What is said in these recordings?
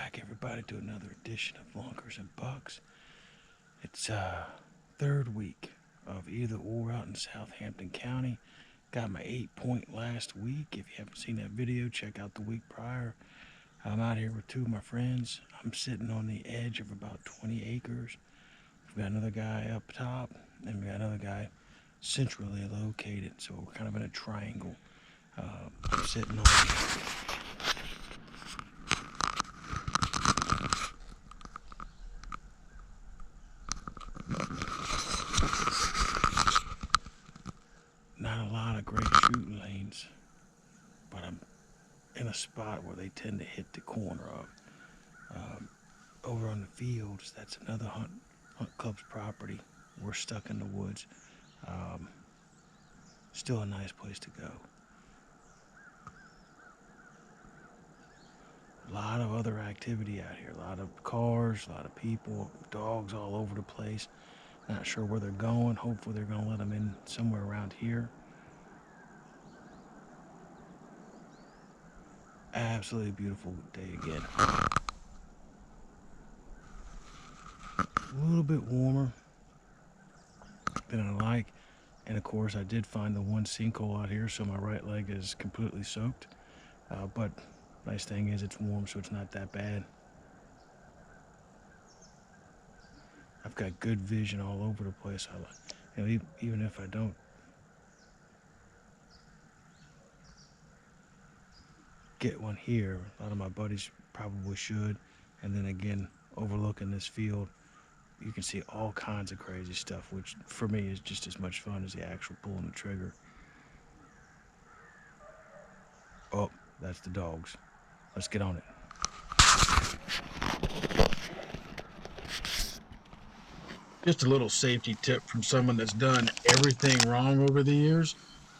back, everybody, to another edition of Lunkers and Bucks. It's third week of either or out in Southampton County. Got my 8-point last week. If you haven't seen that video, check out the week prior. I'm out here with two of my friends. I'm sitting on the edge of about 20 acres. We've got another guy up top, and we got another guy centrally located. So we're kind of in a triangle. I'm sitting on not a lot of great shooting lanes, but I'm in a spot where they tend to hit the corner of. Over on the fields, that's another hunt club's property. We're stuck in the woods. Still a nice place to go. A lot of other activity out here. A lot of cars, a lot of people, dogs all over the place. Not sure where they're going. Hopefully they're going to let them in somewhere around here. Absolutely beautiful day again. A little bit warmer than I like. And of course I did find the one sinkhole out here, so my right leg is completely soaked. But nice thing is it's warm, so it's not that bad. I've got good vision all over the place. Even if I don't get one here, a lot of my buddies probably should. And then again, overlooking this field, you can see all kinds of crazy stuff, which for me is just as much fun as the actual pulling the trigger. Oh, that's the dogs. Let's get on it. Just a little safety tip from someone that's done everything wrong over the years.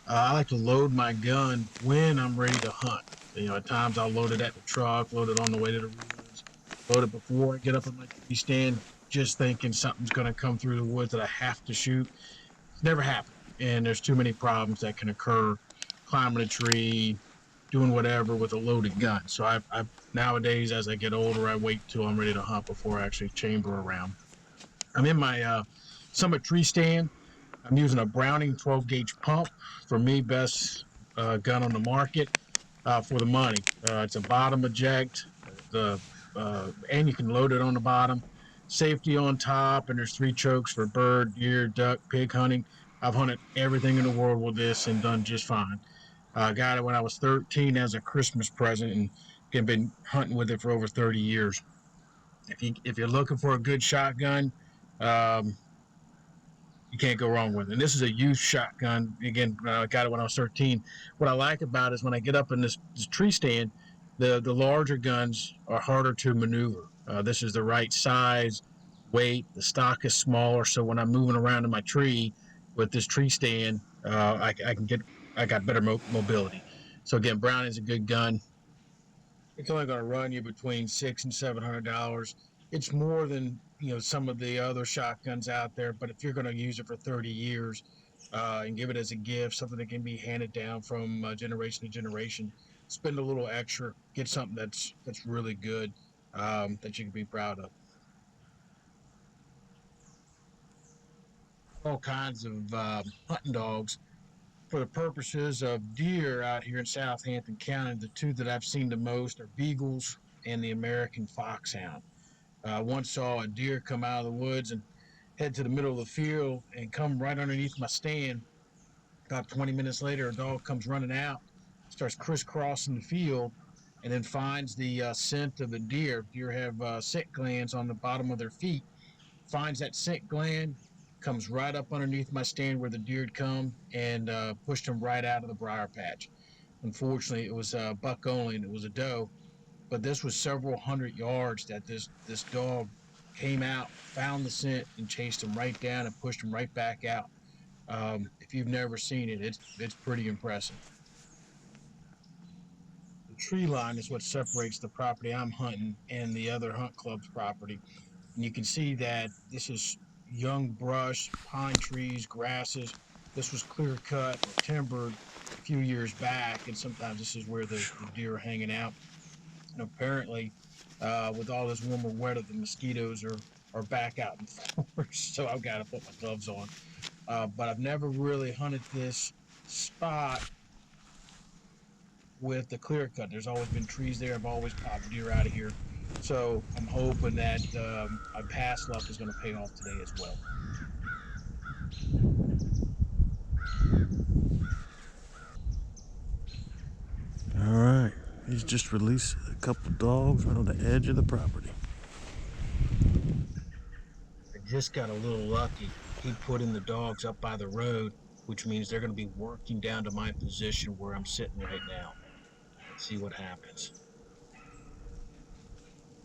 I like to load my gun when I'm ready to hunt. At times I'll load it at the truck, load it on the way to the woods, load it before I get up in my tree stand, just thinking something's going to come through the woods that I have to shoot. It's never happened, and there's too many problems that can occur climbing a tree, doing whatever with a loaded gun. So I nowadays, as I get older, I wait till I'm ready to hunt before I actually chamber around. I'm in my summit tree stand. I'm using a Browning 12 gauge pump. For me, best gun on the market for the money. It's a bottom eject, and you can load it on the bottom. Safety on top, and there's 3 chokes for bird, deer, duck, pig hunting. I've hunted everything in the world with this and done just fine. I got it when I was 13 as a Christmas present, and have been hunting with it for over 30 years. If you're looking for a good shotgun, um, you can't go wrong with it. And this is a used shotgun. Again, I got it when I was 13. What I like about it is when I get up in this tree stand, the larger guns are harder to maneuver. This is the right size, weight. The stock is smaller, so when I'm moving around in my tree with this tree stand, I got better mobility. So again, Browning is a good gun. It's only going to run you between $600 and $700. It's more than some of the other shotguns out there, but if you're going to use it for 30 years and give it as a gift, something that can be handed down from generation to generation, spend a little extra, get something that's really good, that you can be proud of. All kinds of hunting dogs. For the purposes of deer out here in Southampton County, the two that I've seen the most are beagles and the American foxhound. I once saw a deer come out of the woods and head to the middle of the field and come right underneath my stand. About 20 minutes later, a dog comes running out, starts crisscrossing the field, and then finds the scent of the deer. Deer have scent glands on the bottom of their feet. Finds that scent gland, comes right up underneath my stand where the deer had come, and pushed him right out of the briar patch. Unfortunately, it was a buck only, and it was a doe. But this was several hundred yards that this dog came out, found the scent, and chased him right down and pushed him right back out. If you've never seen it, it's pretty impressive. The tree line is what separates the property I'm hunting and the other hunt club's property. And you can see that this is young brush, pine trees, grasses. This was clear cut or timbered a few years back, and sometimes this is where the deer are hanging out. And apparently, With all this warmer weather, the mosquitoes are back out in force, so I've got to put my gloves on. But I've never really hunted this spot with the clear cut. There's always been trees there. I've always popped deer out of here. So I'm hoping that my past luck is going to pay off today as well. All right, he's just released a couple dogs right on the edge of the property. I just got a little lucky. He put in the dogs up by the road, which means they're going to be working down to my position where I'm sitting right now. Let's see what happens.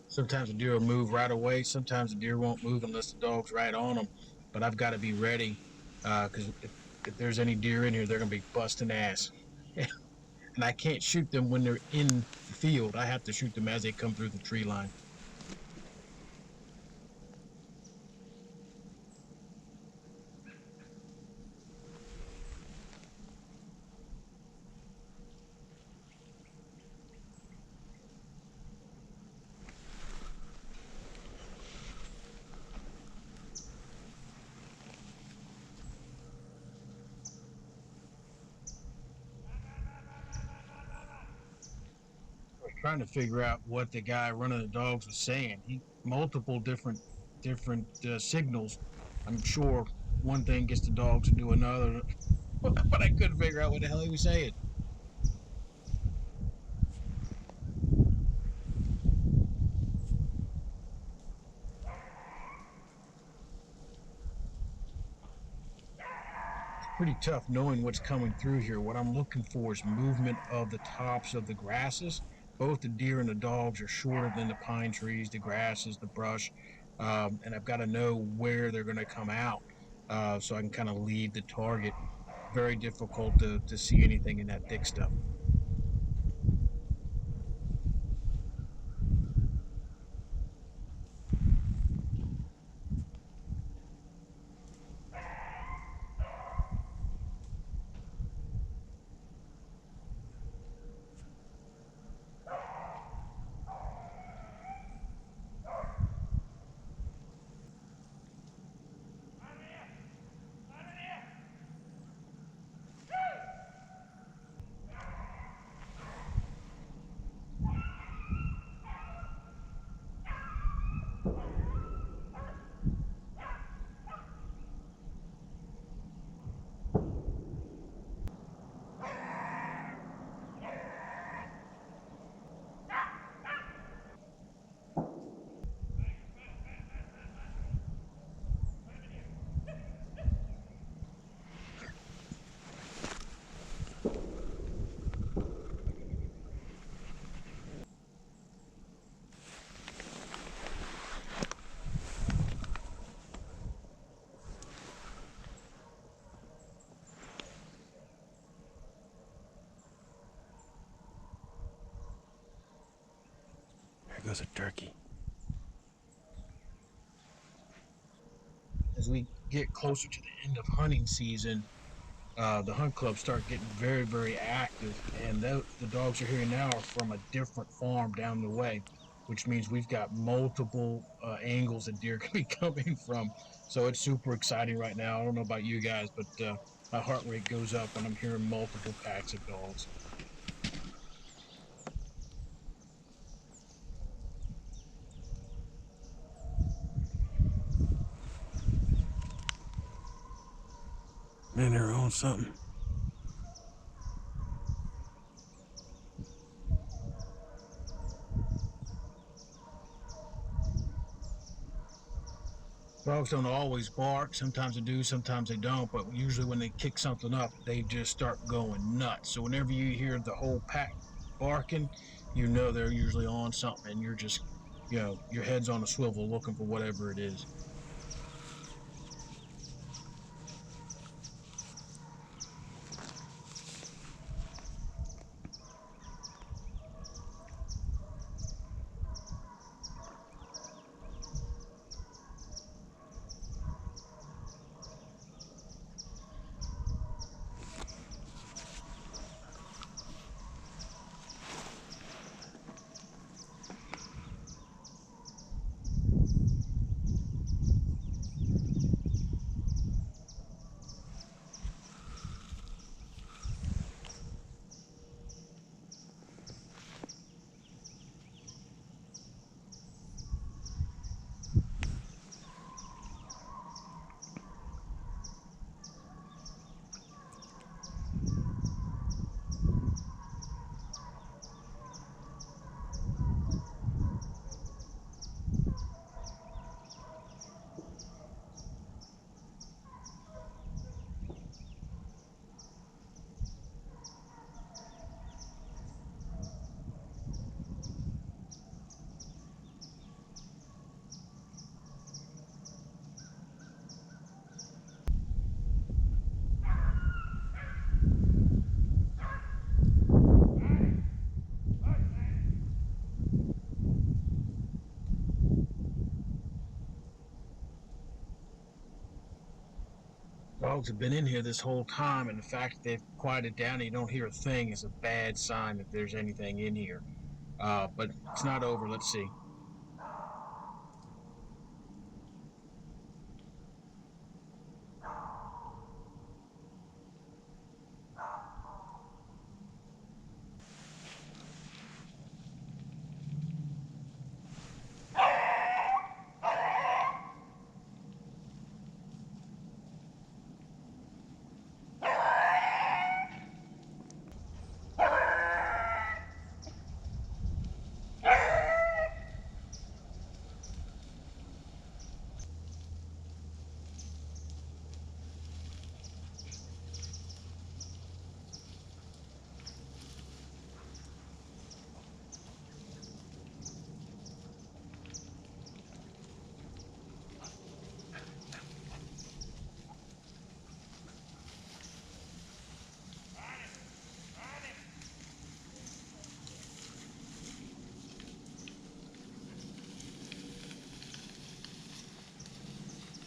Sometimes the deer will move right away. Sometimes the deer won't move unless the dog's right on them. But I've got to be ready because if there's any deer in here, they're going to be busting ass. And I can't shoot them when they're in the field. I have to shoot them as they come through the tree line. I was trying to figure out what the guy running the dogs was saying. He multiple different signals. I'm sure one thing gets the dogs to do another, but I couldn't figure out what the hell he was saying. Pretty tough knowing what's coming through here. What I'm looking for is movement of the tops of the grasses. Both the deer and the dogs are shorter than the pine trees, the grasses, the brush, and I've got to know where they're going to come out so I can kind of lead the target. Very difficult to see anything in that thick stuff. There goes a turkey. As we get closer to the end of hunting season, the hunt clubs start getting very, very active, and the dogs you're hearing now are from a different farm down the way, which means we've got multiple angles that deer can be coming from. So it's super exciting right now. I don't know about you guys, but my heart rate goes up when I'm hearing multiple packs of dogs. Man, they're on something. Dogs don't always bark. Sometimes they do, sometimes they don't. But usually when they kick something up, they just start going nuts. So whenever you hear the whole pack barking, you know they're usually on something, and you're just, your head's on a swivel looking for whatever it is. dogs have been in here this whole time, and the fact that they've quieted down and you don't hear a thing is a bad sign that there's anything in here. But it's not over. Let's see.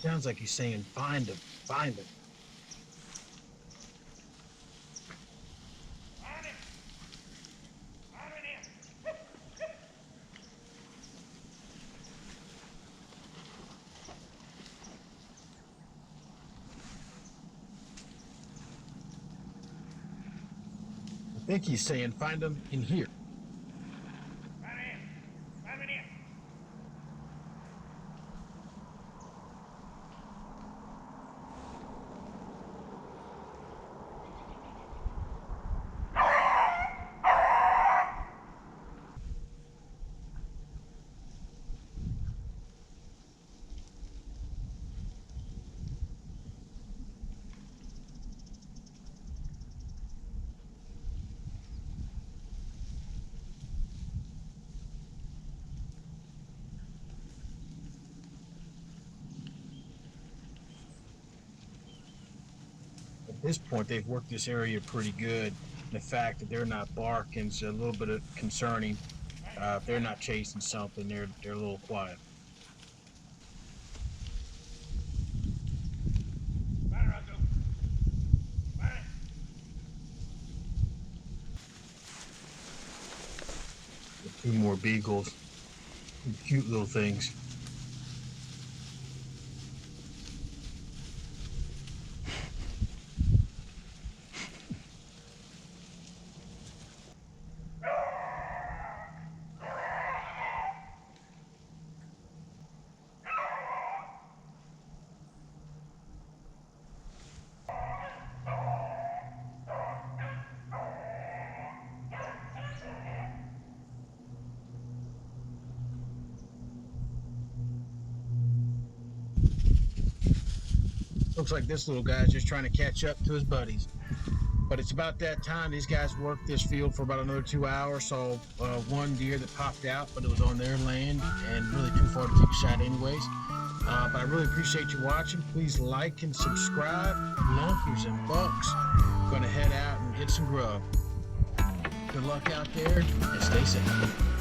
Sounds like he's saying, find him, find him. I think he's saying, find him in here. At this point, they've worked this area pretty good. The fact that they're not barking is a little bit concerning. If they're not chasing something, they're a little quiet. Two more beagles, cute little things. Looks like this little guy's just trying to catch up to his buddies. But it's about that time. These guys worked this field for about another 2 hours. Saw one deer that popped out, but it was on their land and really too far to take a shot anyways. But I really appreciate you watching. Please like and subscribe. Lunkies and bucks. Gonna head out and get some grub. Good luck out there and stay safe.